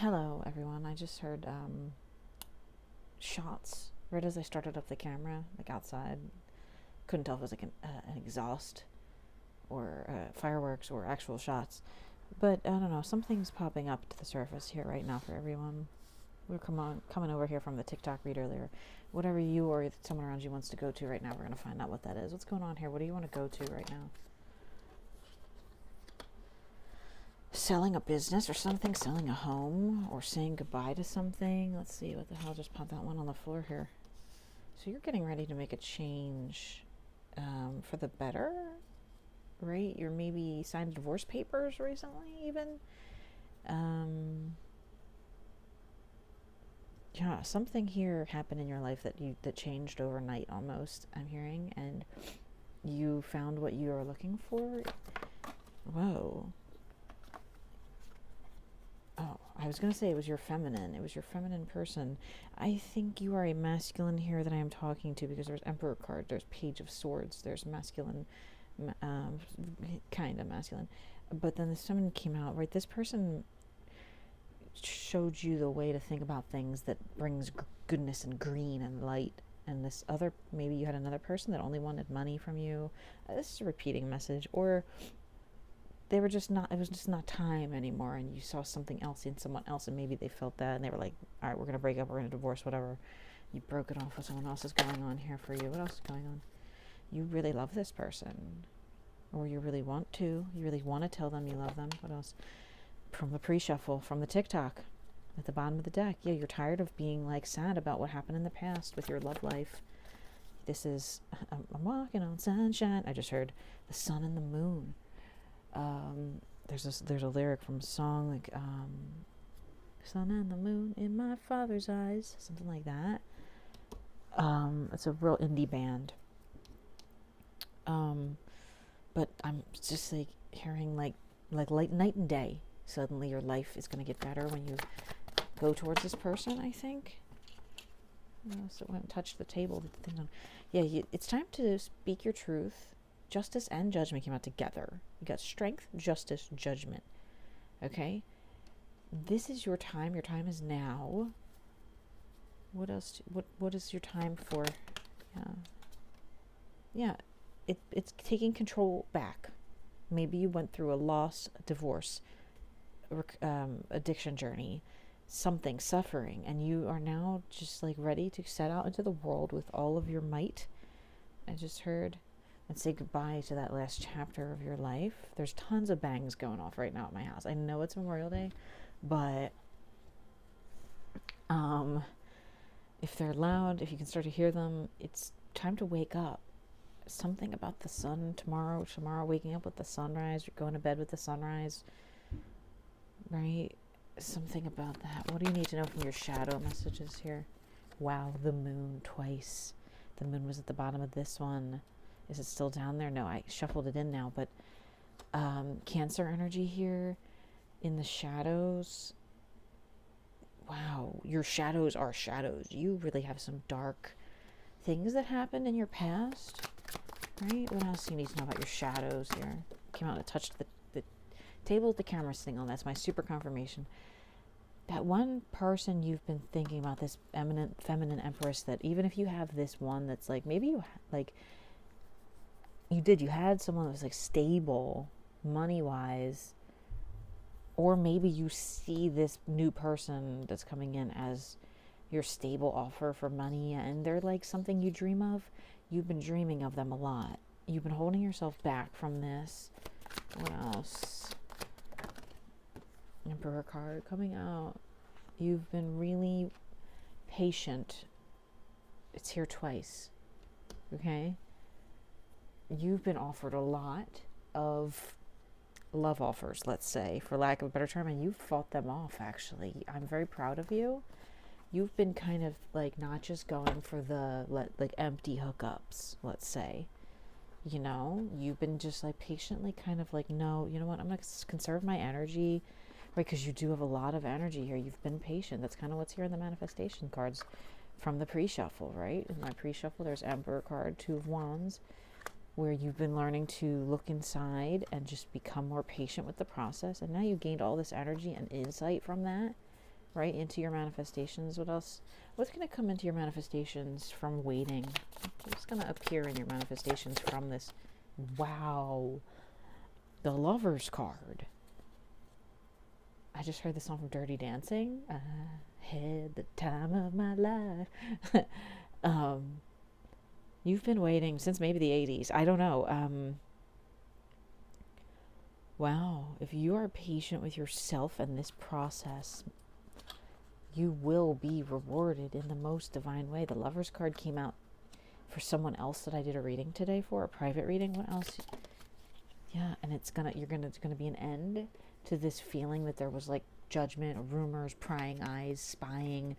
Hello, everyone. I just heard shots right as I started up the camera, like outside. Couldn't tell if it was like an exhaust or fireworks or actual shots. But I don't know. Something's popping up to the surface here right now for everyone. We're coming over here from the TikTok read earlier. Whatever you or someone around you wants to go to right now, we're going to find out what that is. What's going on here? What do you want to go to right now? Selling a business or something, selling a home, or saying goodbye to something. Let's see, what the hell just popped that one on the floor here. So you're getting ready to make a change for the better, right? You're maybe signed divorce papers recently, even. Yeah, something here happened in your life that changed overnight almost, I'm hearing, and you found what you are looking for. Whoa. Oh, I was going to say it was your feminine. It was your feminine person. I think you are a masculine here that I am talking to because there's Emperor card, there's Page of Swords, there's masculine, kind of masculine. But then the feminine came out, right? This person showed you the way to think about things that brings goodness and green and light. And this other, maybe you had another person that only wanted money from you. This is a repeating message. Or they were just not, it was just not time anymore, and you saw something else in someone else, and maybe they felt that, and they were like, all right, we're going to break up, we're going to divorce, whatever. You broke it off with someone else is going on here for you. What else is going on? You really love this person, or you really want to. You really want to tell them you love them. What else? From the pre-shuffle, from the TikTok, at the bottom of the deck. Yeah, you're tired of being like sad about what happened in the past with your love life. This is, I'm walking on sunshine. I just heard the sun and the moon. There's a lyric from a song like sun and the moon in my father's eyes, something like that. It's a real indie band. But I'm just like hearing like light night and day. Suddenly your life is going to get better when you go towards this person, I think. So I haven't touched the table. Yeah, it's time to speak your truth. Justice and judgment came out together. You got strength, justice, judgment. Okay? This is your time. Your time is now. What else? What is your time for? Yeah. It's taking control back. Maybe you went through a loss, a divorce, addiction journey, something, suffering, and you are now just like ready to set out into the world with all of your might. I just heard. And say goodbye to that last chapter of your life. There's tons of bangs going off right now at my house. I know it's Memorial Day, but if they're loud, if you can start to hear them, it's time to wake up. Something about the sun tomorrow waking up with the sunrise, you're going to bed with the sunrise, right? Something about that. What do you need to know from your shadow messages here? Wow, the moon twice. The moon was at the bottom of this one. Is it still down there? No, I shuffled it in now, but Cancer energy here in the shadows. Wow, your shadows are shadows. You really have some dark things that happened in your past, right? What else do you need to know about your shadows here? Came out and touched the table with the camera sitting on. That's my super confirmation. That one person you've been thinking about, this eminent feminine empress, that even if you have this one that's like, maybe you like, you had someone that was like stable money wise, or maybe you see this new person that's coming in as your stable offer for money, and they're like something you dream of. You've been dreaming of them a lot. You've been holding yourself back from this. What else? Emperor card coming out. You've been really patient. It's here twice. Okay? You've been offered a lot of love offers, let's say, for lack of a better term, and you've fought them off, actually. I'm very proud of you. You've been kind of like not just going for the like empty hookups, let's say. You know, you've been just like patiently kind of like, no, you know what, I'm going to conserve my energy, right? Because you do have a lot of energy here. You've been patient. That's kind of what's here in the manifestation cards from the pre-shuffle, right? In my pre-shuffle, there's Emperor card, Two of Wands, where you've been learning to look inside and just become more patient with the process. And now you've gained all this energy and insight from that, right into your manifestations. What else? What's going to come into your manifestations from waiting? What's going to appear in your manifestations from this? Wow. The Lover's card. I just heard the song from Dirty Dancing. I had the time of my life. You've been waiting since maybe the 80s. I don't know. Wow. If you are patient with yourself and this process, you will be rewarded in the most divine way. The Lover's card came out for someone else that I did a reading today for, a private reading. What else? Yeah, and it's gonna be an end to this feeling that there was like judgment, rumors, prying eyes, spying,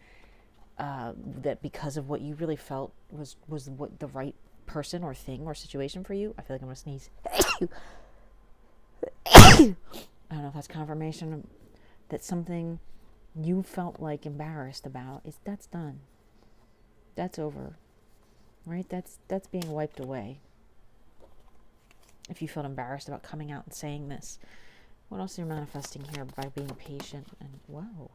that because of what you really felt was what the right person or thing or situation for you. I feel like I'm gonna sneeze. I don't know if that's confirmation that something you felt like embarrassed about that's done. That's over. Right? That's being wiped away. If you felt embarrassed about coming out and saying this, what else are you manifesting here by being patient? And wow,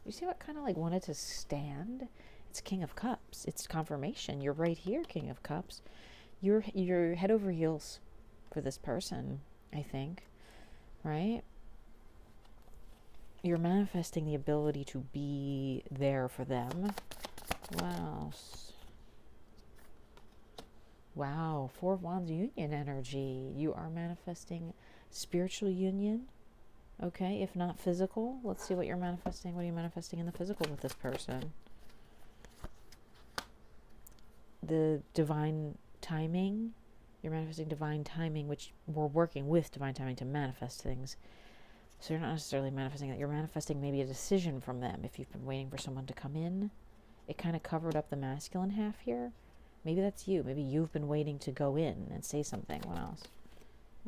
you see what kind of like wanted to stand? It's King of Cups. It's confirmation. You're right here, King of Cups. You're head over heels for this person, I think. Right? You're manifesting the ability to be there for them. What else? Wow, Four of Wands union energy. You are manifesting spiritual union. Okay, if not physical, let's see what you're manifesting. What are you manifesting in the physical with this person? The divine timing. You're manifesting divine timing, which we're working with divine timing to manifest things. So you're not necessarily manifesting that. You're manifesting maybe a decision from them. If you've been waiting for someone to come in, it kind of covered up the masculine half here. Maybe that's you. Maybe you've been waiting to go in and say something. What else?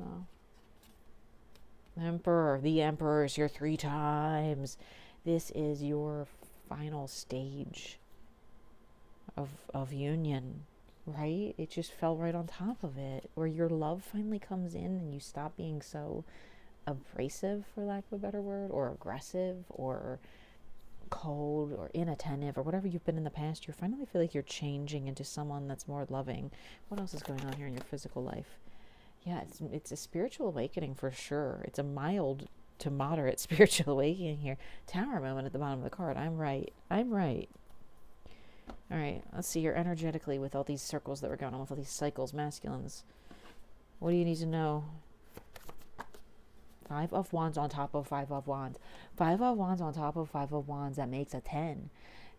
Oh. Emperor. The Emperor is your 3 times. This is your final stage of union, right? It just fell right on top of it, where your love finally comes in and you stop being so abrasive, for lack of a better word, or aggressive, or cold, or inattentive, or whatever you've been in the past. You finally feel like you're changing into someone that's more loving. What else is going on here in your physical life? Yeah, it's a spiritual awakening for sure. It's a mild to moderate spiritual awakening here. Tower moment at the bottom of the card. I'm right. All right, let's see here energetically with all these circles that were going on, with all these cycles, masculines. What do you need to know? 5 of Wands on top of 5 of Wands. 5 of Wands on top of 5 of Wands. That makes a 10.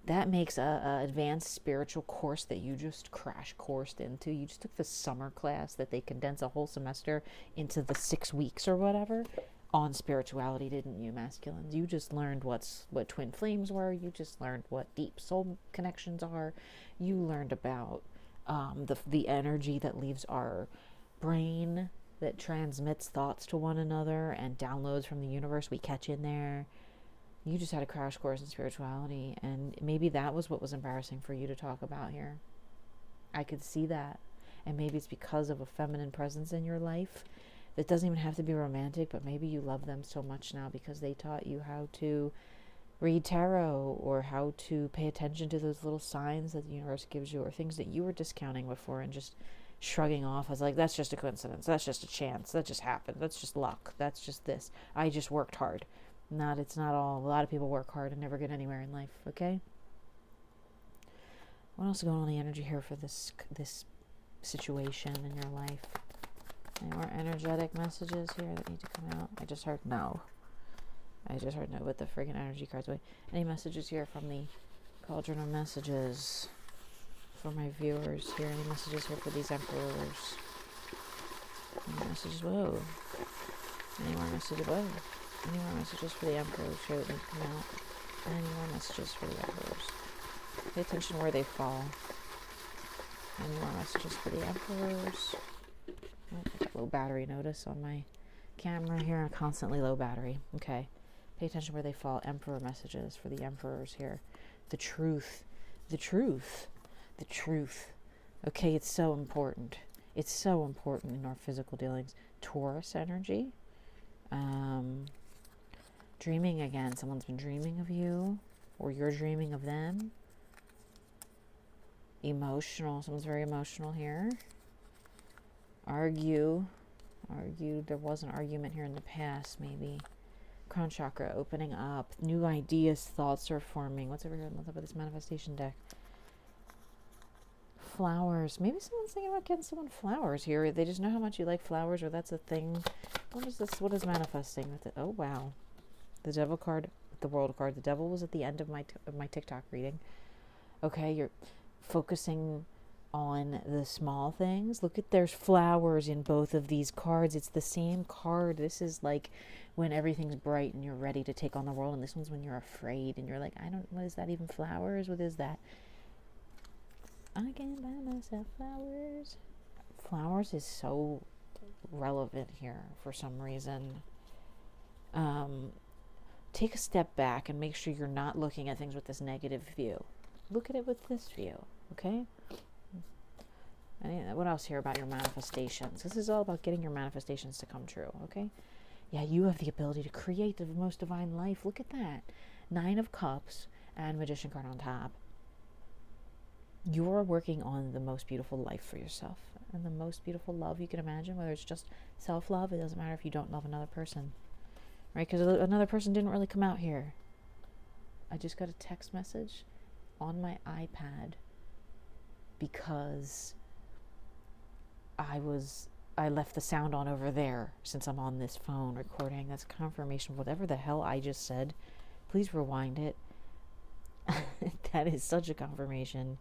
That makes a advanced spiritual course that you just crash coursed into. You just took the summer class that they condense a whole semester into the 6 weeks or whatever on spirituality, didn't you, masculines? You just learned what twin flames were. You just learned what deep soul connections are. You learned about the energy that leaves our brain, that transmits thoughts to one another and downloads from the universe we catch in there. You just had a crash course in spirituality, and maybe that was what was embarrassing for you to talk about here. I could see that. And maybe it's because of a feminine presence in your life that doesn't even have to be romantic, but maybe you love them so much now because they taught you how to read tarot, or how to pay attention to those little signs that the universe gives you, or things that you were discounting before and just shrugging off as like, that's just a coincidence, that's just a chance, that just happened, that's just luck, that's just this, I just worked hard. It's not all. A lot of people work hard and never get anywhere in life. Okay. What else is going on in the energy here for this situation in your life? Any more energetic messages here that need to come out? I just heard no with the friggin' energy cards. Wait, any messages here from the Cauldron of Messages for my viewers here? Any messages here for these emperors? Any messages? Whoa. Any more messages? Whoa. Any more messages for the emperors here that need to come out? Any more messages for the emperors? Pay attention where they fall. Any more messages for the emperors? Oh, I got low battery notice on my camera here. Constantly low battery. Okay. Pay attention where they fall. Emperor messages for the emperors here. The truth. The truth. The truth. Okay, it's so important. It's so important in our physical dealings. Taurus energy. Dreaming again. Someone's been dreaming of you, or you're dreaming of them. Emotional. Someone's very emotional here. Argue. There was an argument here in the past, maybe. Crown chakra opening up. New ideas, thoughts are forming. What's over here on the top of this manifestation deck? Flowers. Maybe someone's thinking about getting someone flowers here. They just know how much you like flowers, or that's a thing. What is this? What is manifesting with it? Oh, wow. The devil card, the world card. The devil was at the end of my TikTok reading. Okay, you're focusing on the small things. Look at, there's flowers in both of these cards. It's the same card. This is like when everything's bright and you're ready to take on the world, and this one's when you're afraid and you're like, what is that, even flowers? What is that? I can buy myself flowers. Flowers is so relevant here for some reason. Take a step back and make sure you're not looking at things with this negative view. Look at it with this view, okay? What else here about your manifestations? This is all about getting your manifestations to come true, okay? Yeah, you have the ability to create the most divine life. Look at that. 9 of Cups and Magician card on top. You're working on the most beautiful life for yourself and the most beautiful love you can imagine, whether it's just self-love. It doesn't matter if you don't love another person, right? Because another person didn't really come out here. I just got a text message on my iPad because I left the sound on over there since I'm on this phone recording. That's confirmation of whatever the hell I just said. Please rewind it. That is such a confirmation.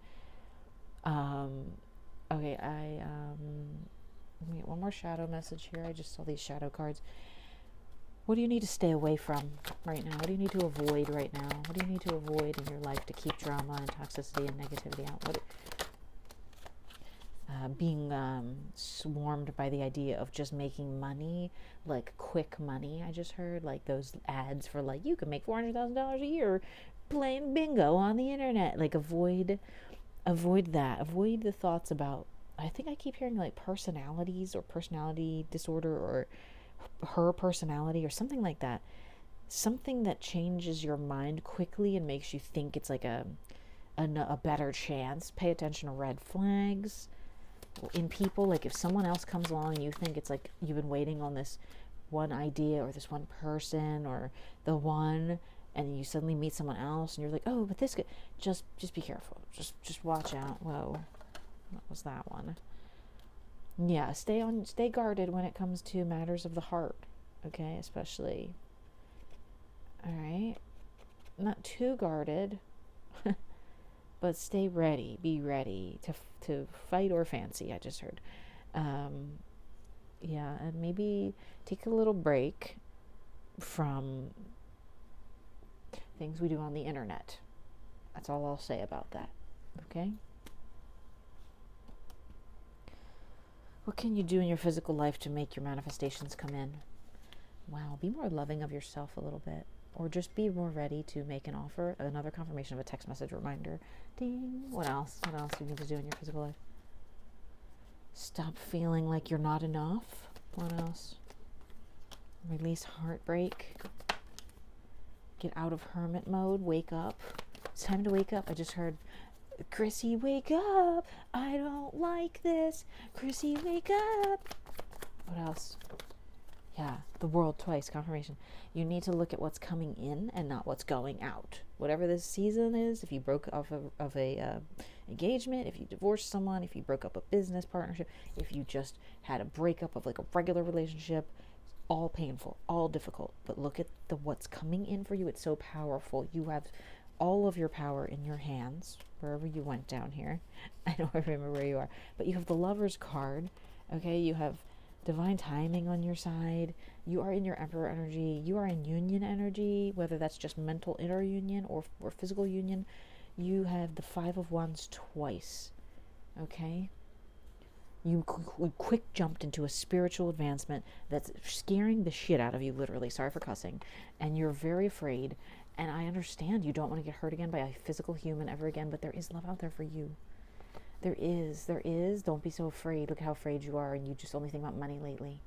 Okay, let me get one more shadow message here. I just saw these shadow cards. What do you need to stay away from right now? What do you need to avoid right now? What do you need to avoid in your life to keep drama and toxicity and negativity out? Being swarmed by the idea of just making money, like quick money. I just heard like those ads for like, you can make $400,000 a year playing bingo on the internet. Like avoid that. Avoid the thoughts about, I think I keep hearing like personalities or personality disorder or her personality or something like that. Something that changes your mind quickly and makes you think it's like a better chance. Pay attention to red flags in people. Like if someone else comes along and you think it's like you've been waiting on this one idea or this one person or the one, and you suddenly meet someone else and you're like, oh, but this could, just be careful. Just watch out. Whoa, what was that one? Yeah, stay guarded when it comes to matters of the heart. Okay, especially. All right, not too guarded, but stay ready. Be ready to fight or fancy. I just heard. Yeah, and maybe take a little break from things we do on the internet. That's all I'll say about that. Okay? What can you do in your physical life to make your manifestations come in? Wow, be more loving of yourself a little bit. Or just be more ready to make an offer. Another confirmation of a text message reminder. Ding. What else? What else do you need to do in your physical life? Stop feeling like you're not enough. What else? Release heartbreak. Get out of hermit mode. Wake up. It's time to wake up. I just heard, Chrissy, wake up. I don't like this. Chrissy, wake up. What else? Yeah, the world twice, confirmation. You need to look at what's coming in and not what's going out. Whatever this season is, if you broke off of a engagement, if you divorced someone, if you broke up a business partnership, if you just had a breakup of like a regular relationship, all painful, all difficult. But look at what's coming in for you. It's so powerful. You have all of your power in your hands, wherever you went down here. I don't remember where you are, but you have the Lover's card. Okay, you have divine timing on your side. You are in your Emperor energy. You are in union energy, whether that's just mental inner union or physical union. You have the 5 of Wands twice. Okay? You quick jumped into a spiritual advancement that's scaring the shit out of you, literally. Sorry for cussing. And you're very afraid. And I understand you don't want to get hurt again by a physical human ever again, but there is love out there for you. There is. Don't be so afraid. Look how afraid you are, and you just only think about money lately.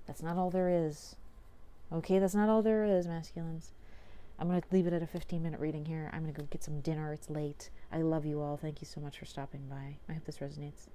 That's not all there is. Okay, that's not all there is, masculines. I'm going to leave it at a 15-minute reading here. I'm going to go get some dinner. It's late. I love you all. Thank you so much for stopping by. I hope this resonates.